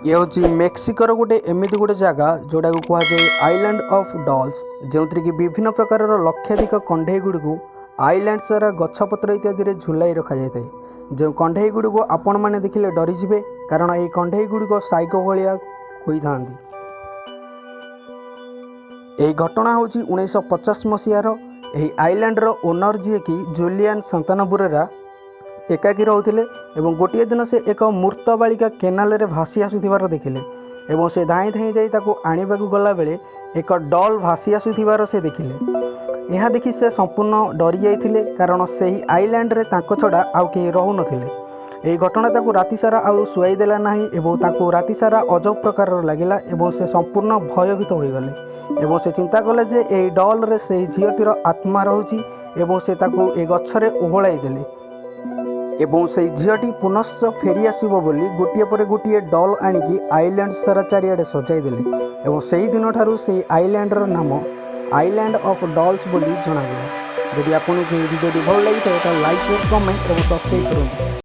ये हूँ मेक्सिकोर गोटे एमती गोटे जगह जोटा को कहुए आइलैंड ऑफ डॉल्स जो कि विभिन्न प्रकार लक्षाधिक कंढे गुड़ी आइलैंड सारा गछपत्र इत्यादि झुलाई रखा जाए। जो कंढे गुड़ी को आपण मैंने देखिले डरीजे कारण ये कंढे गुड़िक साइको भाया होई थांती। यही घटना हूँ 1950 मसीहार आइलैंडर ओनर जी कि जूलियन संतानबुरेरा एकाकी रोते और गोटे दिन से एक मूर्त बालिका केनाल रे भासी आसुथिबार देखिले और से धाई धाई जाई ताको आनिबा को गला बेले एक डॉल भासी आसुथिबार से देखिले। यह देखि से संपूर्ण डरी जाइथिले कारण से आइलैंड रे तांको छड़ा आउ केही रहु नथिले। यही घटना ताको राति सारा आउ सुआई देला नाही एवं ताको राति सारा अजब प्रकार लगिला एवं से संपूर्ण भयभीत हो गले एवं से चिंता कले जे एही डॉल रे से झीलटीर आत्मा रहुची एवं से ताको ए गछरे ओहळाई देले एवं से झीलटी पुनश्च फेरी आसब बोली गोटे पर गोटे डॉल आनिकी आइलैंड सारा चारिआडे सजाई देले एवं से दिन ठारू से आइलैंडर नाम आइलैंड ऑफ डॉल्स बोली जणागला। यदि आपको वीडियो भल लगी तो लाइक शेयर कमेंट और सब्सक्राइब करूँ।